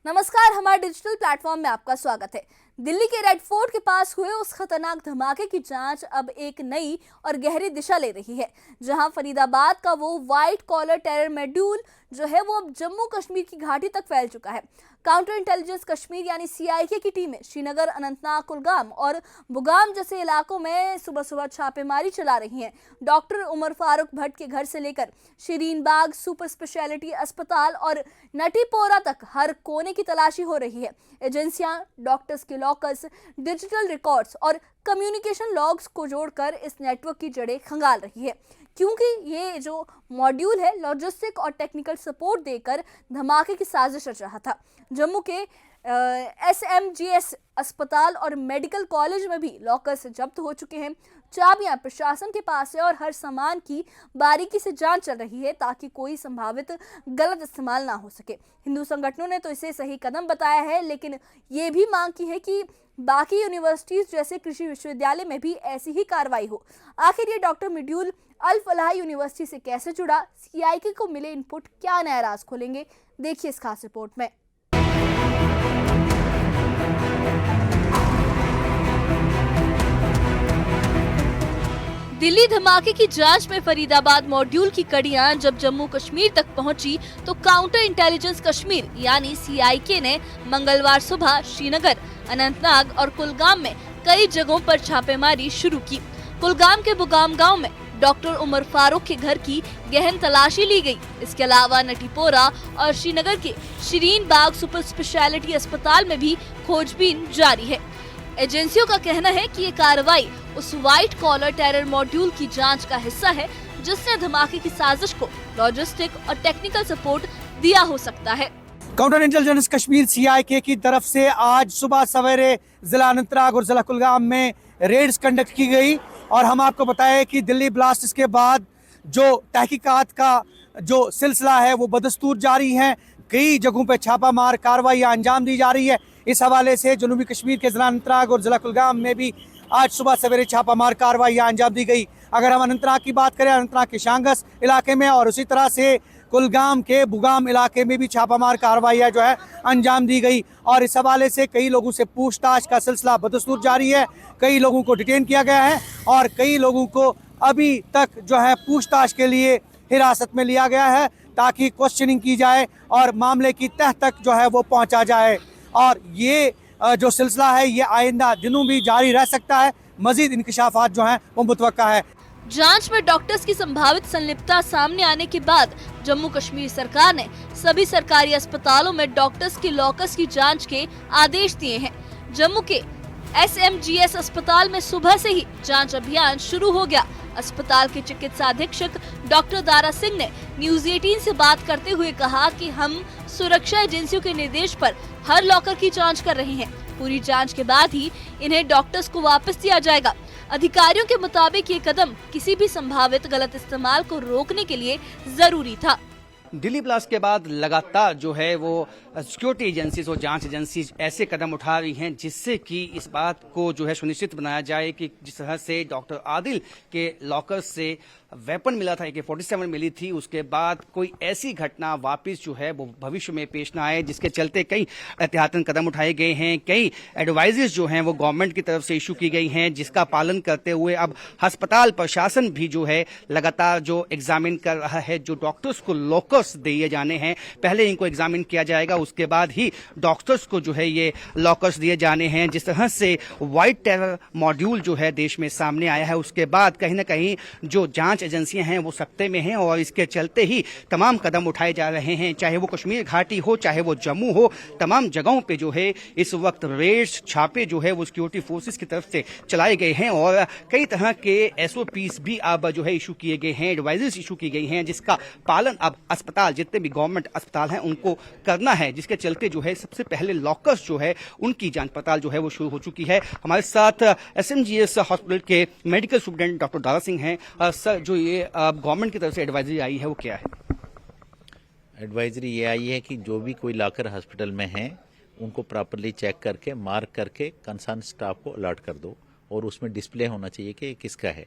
नमस्कार, हमारे digital platform में आपका स्वागत है। दिल्ली के रेड फोर्ट के पास हुए उस खतरनाक धमाके की जांच अब एक नई और गहरी दिशा ले रही है, जहां फरीदाबाद का वो व्हाइट कॉलर टेरर मॉड्यूल जो है वो अब जम्मू कश्मीर की घाटी तक फैल चुका है। काउंटर इंटेलिजेंस कश्मीर यानी सीआईके की टीमें श्रीनगर, अनंतनाग, कुलगाम और बुगाम जैसे इलाकों में सुबह सुबह छापेमारी चला रही हैं। डॉक्टर उमर फारूक भट्ट के घर से लेकर शिरीन बाग सुपर स्पेशलिटी अस्पताल और नटीपोरा तक हर कोने की तलाशी हो रही है। एजेंसियां डॉक्टर्स के लॉकर्स, डिजिटल रिकॉर्ड्स और कम्युनिकेशन लॉग्स को जोड़कर इस नेटवर्क की जड़ें खंगाल रही है, क्योंकि ये जो मॉड्यूल है लॉजिस्टिक और टेक्निकल सपोर्ट देकर धमाके की साजिश रच रहा था। जम्मू के एसएमजीएस अस्पताल और मेडिकल कॉलेज में भी लॉकर्स जब्त हो चुके हैं। चाबियां प्रशासन के पास है और हर सामान की बारीकी से जांच चल रही है ताकि कोई संभावित गलत इस्तेमाल ना हो सके। हिंदू संगठनों ने तो इसे सही कदम बताया है, लेकिन ये भी मांग की है कि बाकी यूनिवर्सिटीज जैसे कृषि विश्वविद्यालय में भी ऐसी ही कार्रवाई हो। आखिर ये डॉक्टर मॉड्यूल अल फलाह यूनिवर्सिटी से कैसे जुड़ा, सीआईके को मिले इनपुट क्या नया राज खोलेंगे, देखिए इस खास रिपोर्ट में। दिल्ली धमाके की जांच में फरीदाबाद मॉड्यूल की कड़ियां जब जम्मू कश्मीर तक पहुंची तो काउंटर इंटेलिजेंस कश्मीर यानी सीआईके ने मंगलवार सुबह श्रीनगर, अनंतनाग और कुलगाम में कई जगहों पर छापेमारी शुरू की। कुलगाम के बुगाम गांव में डॉक्टर उमर फारूक के घर की गहन तलाशी ली गई। इसके अलावा नटीपोरा और श्रीनगर के शिरीन बाग सुपर स्पेशलिटी अस्पताल में भी खोजबीन जारी है। एजेंसियों का कहना है कि ये कार्रवाई उस व्हाइट कॉलर टेरर मॉड्यूल की जांच का हिस्सा है जिसने धमाके की साजिश को लॉजिस्टिक और टेक्निकल सपोर्ट दिया हो सकता है। काउंटर इंटेलिजेंस कश्मीर सीआईके की तरफ से आज सुबह सवेरे जिला अनंतनाग और जिला कुलगाम में रेड्स कंडक्ट की गई और हम आपको बताएं कि दिल्ली ब्लास्ट के बाद जो तहकीकात का जो सिलसिला है वो बदस्तूर जारी है। कई जगहों पर छापामार कार्रवाइयां अंजाम दी जा रही है। इस हवाले से जनूबी कश्मीर के जिला अनंतनाग और जिला कुलगाम में भी आज सुबह सवेरे छापामार कार्रवाइयां अंजाम दी गई। अगर हम अनंतनाग की बात करें, अनंतनाग के शांगस इलाके में और उसी तरह से कुलगाम के बुगाम इलाके में भी छापामार कार्रवाइयां जो है अंजाम दी गई और इस हवाले से कई लोगों से पूछताछ का सिलसिला बदस्तूर जारी है। कई लोगों को डिटेन किया गया है और कई लोगों को अभी तक जो है पूछताछ के लिए हिरासत में लिया गया है ताकि क्वेश्चनिंग की जाए और मामले की तह तक जो है वो पहुंचा जाए। और ये जो सिलसिला है ये आइंदा दिनों भी जारी रह सकता है। मजीद इंकशाफात जो हैं वो मुतवक्का है। जांच में डॉक्टर्स की संभावित संलिप्तता सामने आने के बाद जम्मू कश्मीर सरकार ने सभी सरकारी अस्पतालों में डॉक्टर्स के लॉकर्स की जांच के आदेश दिए हैं। जम्मू के एसएमजीएस अस्पताल में सुबह से ही जांच अभियान शुरू हो गया। अस्पताल के चिकित्सा अधीक्षक डॉक्टर दारा सिंह ने न्यूज 18 से बात करते हुए कहा कि हम सुरक्षा एजेंसियों के निर्देश पर हर लॉकर की जांच कर रहे हैं। पूरी जांच के बाद ही इन्हें डॉक्टर्स को वापस दिया जाएगा। अधिकारियों के मुताबिक ये कदम किसी भी संभावित गलत इस्तेमाल को रोकने के लिए जरूरी था। दिल्ली ब्लास्ट के बाद लगातार जो है वो सिक्योरिटी एजेंसीज और जांच एजेंसीज ऐसे कदम उठा रही हैं जिससे कि इस बात को जो है सुनिश्चित बनाया जाए कि जिस तरह से डॉक्टर आदिल के लॉकर से वेपन मिला था, AK-47 मिली थी, उसके बाद कोई ऐसी घटना वापस जो है वो भविष्य में पेश ना आए, जिसके चलते कई एहतियातन कदम उठाए गए हैं। कई एडवाइजेस जो हैं वो गवर्नमेंट की तरफ से इशू की गई हैं जिसका पालन करते हुए अब अस्पताल प्रशासन भी जो है लगातार जो एग्जामिन कर रहा है। जो डॉक्टर्स को लॉकर्स दिए जाने हैं पहले इनको एग्जामिन किया जाएगा, उसके बाद ही डॉक्टर्स को जो है ये लॉकर्स दिए जाने हैं। जिस तरह से व्हाइट टेरर मॉड्यूल जो है देश में सामने आया है उसके बाद कहीं ना कहीं जो जांच एजेंसियां हैं वो सख्ते में हैं और इसके चलते ही तमाम कदम उठाए जा रहे हैं, चाहे वो कश्मीर घाटी हो चाहे वो जम्मू हो। तमाम जगहों पे जो है इस वक्त रेड्स छापे जो है वो सिक्योरिटी फोर्सेस की तरफ से चलाए गए हैं और कई तरह के SOPs भी अब जो है इशू किए गए हैं, एडवाइजर्स इशू की गई हैं जिसका पालन अब अस्पताल जितने भी गवर्नमेंट अस्पताल हैं उनको करना है, जिसके चलते जो है सबसे पहले लॉकर्स जो है उनकी जांच पड़ताल जो है वो शुरू हो चुकी है। हमारे साथ SMGS हॉस्पिटल के medical superintendent doctor Dara Singh हैं। सर, जो ये गवर्नमेंट की तरफ से एडवाइजरी आई है वो क्या है? एडवाइजरी ये आई है कि जो भी कोई लॉकर हॉस्पिटल में है उनको प्रॉपरली चेक करके मार्क करके कंसर्न स्टाफ को अलर्ट कर दो और उसमें डिस्प्ले होना चाहिए कि किसका है।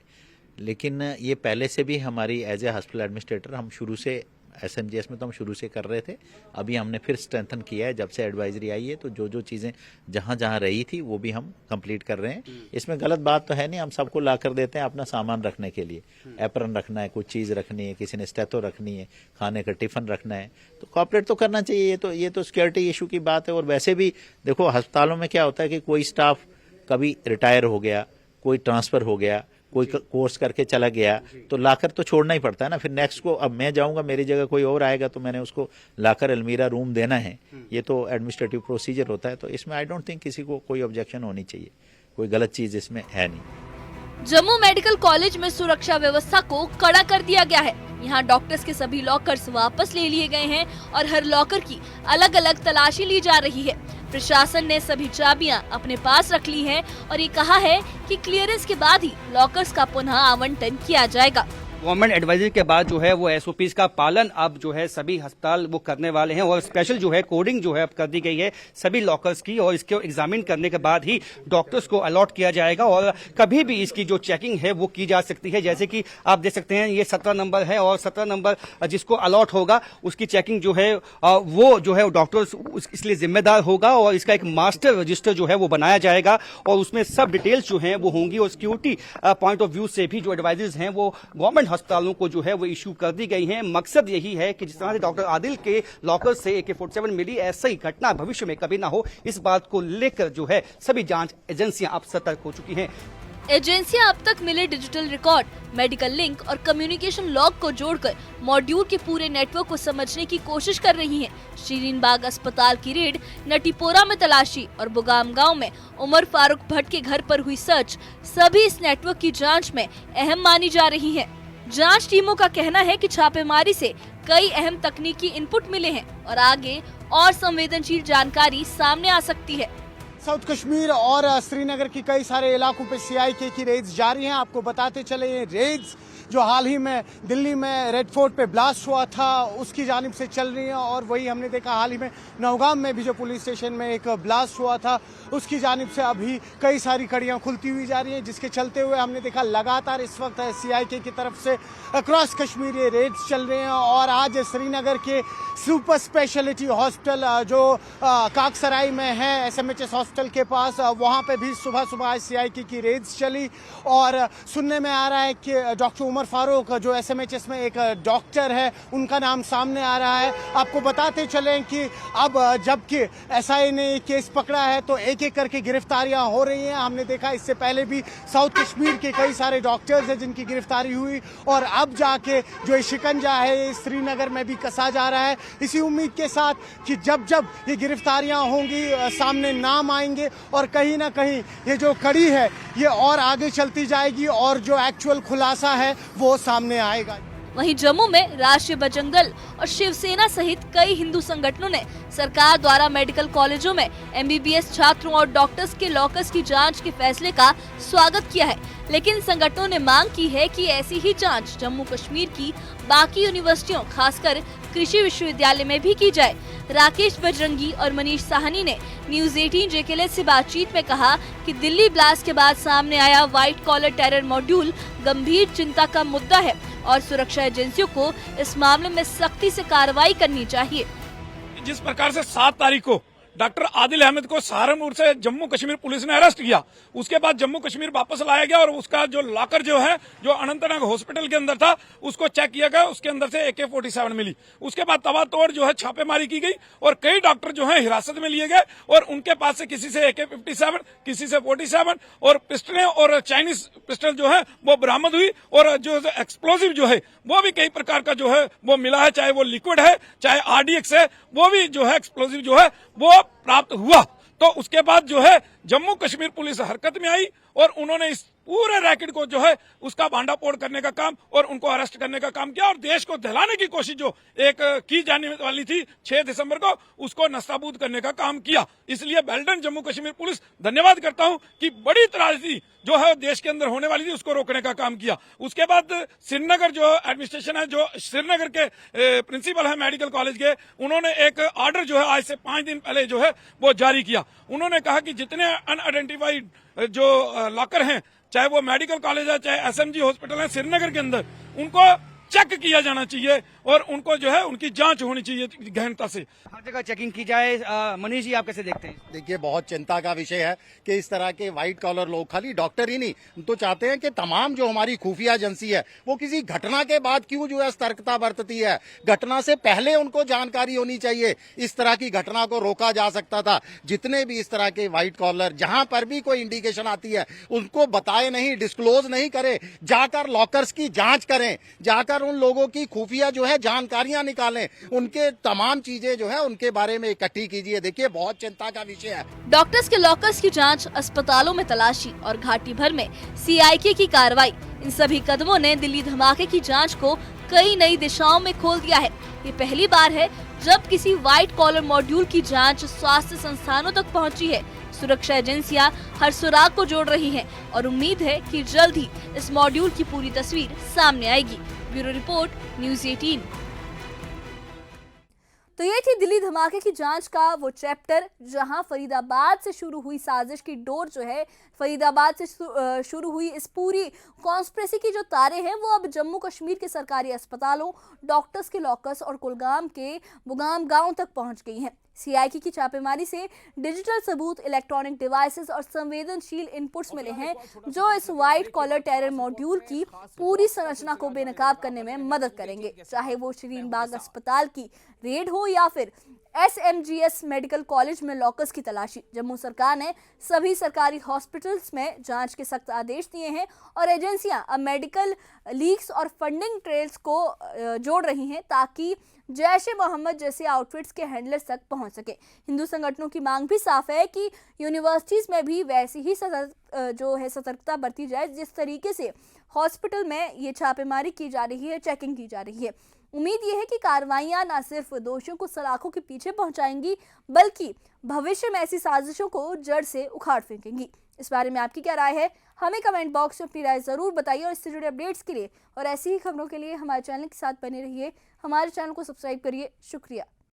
लेकिन ये पहले से भी हमारी एज ए हॉस्पिटल एडमिनिस्ट्रेटर हम शुरू से SMGS में तो हम शुरू से कर रहे थे, अभी हमने फिर स्ट्रेंथन किया है जब से एडवाइजरी आई है। तो जो जो चीज़ें जहाँ जहाँ रही थी वो भी हम कंप्लीट कर रहे हैं। इसमें गलत बात तो है नहीं, हम सबको ला कर देते हैं अपना सामान रखने के लिए। एप्रन रखना है, कुछ चीज़ रखनी है, किसी ने स्टेथो रखनी है, खाने का टिफिन रखना है, तो कॉपरेट तो करना चाहिए। ये तो सिक्योरिटी इशू की बात है। और वैसे भी देखो अस्पतालों में क्या होता है कि कोई स्टाफ कभी रिटायर हो गया, कोई ट्रांसफर हो गया, कोई कोर्स करके चला गया, तो लाकर तो छोड़ना ही पड़ता है ना। फिर नेक्स्ट को अब मैं जाऊंगा, मेरी जगह कोई और आएगा तो मैंने उसको लाकर अलमीरा रूम देना है। ये तो एडमिनिस्ट्रेटिव प्रोसीजर होता है। तो इसमें आई डोंट थिंक किसी को कोई ऑब्जेक्शन होनी चाहिए, कोई गलत चीज इसमें है नहीं। जम्मू मेडिकल कॉलेज में सुरक्षा व्यवस्था को कड़ा कर दिया गया है। यहाँ डॉक्टर्स के सभी लॉकर्स वापस ले लिए गए हैं और हर लॉकर की अलग अलग तलाशी ली जा रही है। प्रशासन ने सभी चाबियां अपने पास रख ली हैं और ये कहा है कि क्लियरेंस के बाद ही लॉकर्स का पुनः आवंटन किया जाएगा। गवर्नमेंट एडवाइजरी के बाद जो है वो SOPs का पालन अब जो है सभी अस्पताल वो करने वाले हैं और स्पेशल जो है कोडिंग जो है अब कर दी गई है सभी लॉकर्स की, और इसके एग्जामिन करने के बाद ही डॉक्टर्स को अलॉट किया जाएगा और कभी भी इसकी जो चेकिंग है वो की जा सकती है। जैसे कि आप देख सकते हैं ये 17 नंबर है और 17 नंबर जिसको अलॉट होगा उसकी चेकिंग जो है वो जो है डॉक्टर्स इसलिए जिम्मेदार होगा और इसका एक मास्टर रजिस्टर जो है वो बनाया जाएगा और उसमें सब डिटेल्स जो है वो होंगी। और सिक्योरिटी पॉइंट ऑफ व्यू से भी जो एडवाइजरीज हैं वो गवर्नमेंट अस्पतालों को जो है वो इशू कर दी गई हैं। मकसद यही है कि जिस तरह से डॉक्टर आदिल के लॉकर से AK-47 मिली, ऐसा ही घटना भविष्य में कभी ना हो, इस बात को लेकर जो है सभी जांच एजेंसियां अब सतर्क हो चुकी हैं। एजेंसियां अब तक मिले डिजिटल रिकॉर्ड, मेडिकल लिंक और कम्युनिकेशन लॉग को जोड़कर मॉड्यूल के पूरे नेटवर्क को समझने की कोशिश कर रही हैं। शीरीन बाग अस्पताल की रेड, नटीपोरा में तलाशी और बुगाम गांव में उमर फारूक भट्ट के घर पर हुई सर्च सभी इस नेटवर्क की जांच में अहम मानी जा रही है। जांच टीमों का कहना है कि छापेमारी से कई अहम तकनीकी इनपुट मिले हैं और आगे और संवेदनशील जानकारी सामने आ सकती है। साउथ कश्मीर और श्रीनगर की कई सारे इलाकों पे CIK की रेड्स जारी हैं। आपको बताते चले ये रेड्स जो हाल ही में दिल्ली में रेड फोर्ट पे ब्लास्ट हुआ था उसकी जानिब से चल रही हैं और वही हमने देखा हाल ही में नौगाम में भी जो पुलिस स्टेशन में एक ब्लास्ट हुआ था उसकी जानिब से अभी कई सारी कड़ियां खुलती हुई जा रही हैं, जिसके चलते हुए हमने देखा लगातार इस वक्त CIK की तरफ से अक्रॉस कश्मीर ये रेड्स चल रहे हैं। और आज श्रीनगर के सुपर स्पेशलिटी हॉस्पिटल जो काकसराई में है SMHS हॉस्पिटल के पास, वहाँ पे भी सुबह सुबह CIK की रेड्स चली और सुनने में आ रहा है कि डॉक्टर उमर फारूक जो SMHS में एक डॉक्टर है उनका नाम सामने आ रहा है। आपको बताते चलें कि अब जबकि SI ने केस पकड़ा है तो एक एक करके गिरफ्तारियां हो रही हैं। हमने देखा इससे पहले भी साउथ कश्मीर के कई सारे डॉक्टर्स हैं जिनकी गिरफ्तारी हुई और अब जाके जो शिकंजा है ये श्रीनगर में भी कसा जा रहा है। इसी उम्मीद के साथ कि जब जब ये गिरफ्तारियां होंगी सामने नाम आएंगे और कहीं ना कहीं ये जो कड़ी है ये और आगे चलती जाएगी और जो एक्चुअल खुलासा है वो सामने आएगा। वहीं जम्मू में राष्ट्रीय बजरंग दल और शिवसेना सहित कई हिंदू संगठनों ने सरकार द्वारा मेडिकल कॉलेजों में MBBS छात्रों और डॉक्टर्स के लॉकर्स की जांच के फैसले का स्वागत किया है, लेकिन संगठनों ने मांग की है कि ऐसी ही जांच जम्मू कश्मीर की बाकी यूनिवर्सिटियों खासकर कृषि विश्वविद्यालय में भी की जाए। राकेश बजरंगी और मनीष साहनी ने न्यूज 18 JKLS से बातचीत में कहा कि दिल्ली ब्लास्ट के बाद सामने आया व्हाइट कॉलर टेरर मॉड्यूल गंभीर चिंता का मुद्दा है और सुरक्षा एजेंसियों को इस मामले में सख्ती से कार्रवाई करनी चाहिए। जिस प्रकार से 7 तारीख को डॉक्टर आदिल अहमद को सहारनपुर से जम्मू कश्मीर पुलिस ने अरेस्ट किया, उसके बाद जम्मू कश्मीर वापस लाया गया और उसका जो लॉकर जो है जो अनंतनाग हॉस्पिटल के अंदर था उसको चेक किया गया, उसके अंदर से AK-47 मिली। उसके बाद तबातोड़ जो है छापेमारी की गई और कई डॉक्टर जो है हिरासत में लिए गए और उनके पास से किसी से AK-57, किसी से 47 और पिस्टलें और चाइनीज पिस्टल जो है वो बरामद हुई और जो एक्सप्लोजिव जो है वो भी कई प्रकार का जो है वो मिला है, चाहे वो लिक्विड है चाहे RDX है, वो भी जो है एक्सप्लोजिव जो है वो प्राप्त हुआ। तो उसके बाद जो है जम्मू कश्मीर पुलिस हरकत में आई और उन्होंने इस पूरे रैकेट को जो है उसका भांडाफोड़ करने का काम और उनको अरेस्ट करने का काम किया और देश को दहलाने की कोशिश जो एक की जाने वाली थी 6 दिसंबर को उसको नस्ताबूद करने का काम किया। इसलिए बेल्टन जम्मू कश्मीर पुलिस धन्यवाद करता हूं कि बड़ी त्रासदी जो है देश के अंदर होने वाली थी उसको रोकने का काम किया। उसके बाद श्रीनगर जो एडमिनिस्ट्रेशन है, जो श्रीनगर के प्रिंसिपल है मेडिकल कॉलेज के, उन्होंने एक ऑर्डर जो है आज से 5 दिन पहले जो है वो जारी किया। उन्होंने कहा कि जितने अनआइडेंटिफाइड जो लॉकर हैं, चाहे वो मेडिकल कॉलेज है चाहे SMG हॉस्पिटल है श्रीनगर के अंदर, उनको चेक किया जाना चाहिए और उनको जो है उनकी जांच होनी चाहिए गहनता से। हर जगह चेकिंग की जाए। मनीष जी, आप कैसे देखते हैं? देखिए, बहुत चिंता का विषय है कि इस तरह के व्हाइट कॉलर लोग, खाली डॉक्टर ही नहीं, हम तो चाहते हैं कि तमाम जो हमारी खुफिया एजेंसी है वो किसी घटना के बाद क्यों जो है सतर्कता बरतती है। घटना से पहले उनको जानकारी होनी चाहिए। इस तरह की घटना को रोका जा सकता था। जितने भी इस तरह के व्हाइट कॉलर जहां पर भी कोई इंडिकेशन आती है उनको बताए नहीं, डिस्क्लोज नहीं करे, जाकर लॉकर्स की जांच करें, जाकर उन लोगों की खुफिया जो है जानकारियां निकालें, उनके तमाम चीजें जो है उनके बारे में इकट्ठी कीजिए। देखिए, बहुत चिंता का विषय है। डॉक्टर्स के लॉकर्स की जांच, अस्पतालों में तलाशी और घाटी भर में CIK की कार्रवाई, इन सभी कदमों ने दिल्ली धमाके की जांच को कई नई दिशाओं में खोल दिया है। ये पहली बार है जब किसी व्हाइट कॉलर मॉड्यूल की जांच स्वास्थ्य संस्थानों तक पहुंची है। सुरक्षा एजेंसियां हर सुराग को जोड़ रही हैं और उम्मीद है कि जल्द ही इस मॉड्यूल की पूरी तस्वीर सामने आएगी। Bureau report, news 18। तो ये थी दिल्ली धमाके की जांच का वो चैप्टर जहां फरीदाबाद से शुरू हुई साजिश की डोर जो है, फरीदाबाद से शुरू हुई इस पूरी कॉन्स्पिरेसी की जो तारे हैं वो अब जम्मू कश्मीर के सरकारी अस्पतालों, डॉक्टर्स के लॉकर्स और कुलगाम के बुगाम गांव तक पहुंच गई हैं। CIK की छापेमारी से डिजिटल सबूत, इलेक्ट्रॉनिक डिवाइसेस और संवेदनशील इनपुट्स मिले हैं जो इस व्हाइट कॉलर टेरर मॉड्यूल की पूरी संरचना को बेनकाब करने में मदद करेंगे। चाहे वो शरीन बाग अस्पताल की रेड हो या फिर SMGS मेडिकल कॉलेज में लॉकर्स की तलाशी, जम्मू सरकार ने सभी सरकारी हॉस्पिटल्स में जांच के सख्त आदेश दिए हैं और एजेंसियां अब मेडिकल लीक्स और फंडिंग ट्रेल्स को जोड़ रही हैं ताकि जैश-ए-मोहम्मद जैसे आउटफिट्स के हैंडलर्स तक पहुंच सके। हिंदू संगठनों की मांग भी साफ है कि यूनिवर्सिटीज में भी वैसी ही सतर्कता बरती जाए जिस तरीके से हॉस्पिटल में ये छापेमारी की जा रही है, चेकिंग की जा रही है। उम्मीद ये है कि कार्रवाइयां न सिर्फ दोषियों को सलाखों के पीछे पहुंचाएंगी बल्कि भविष्य में ऐसी साजिशों को जड़ से उखाड़ फेंकेंगी। इस बारे में आपकी क्या राय है? हमें कमेंट बॉक्स में अपनी राय जरूर बताइए और इससे जुड़े अपडेट्स के लिए और ऐसी ही खबरों के लिए हमारे चैनल के साथ बने रहिए। हमारे चैनल को सब्सक्राइब करिए। शुक्रिया।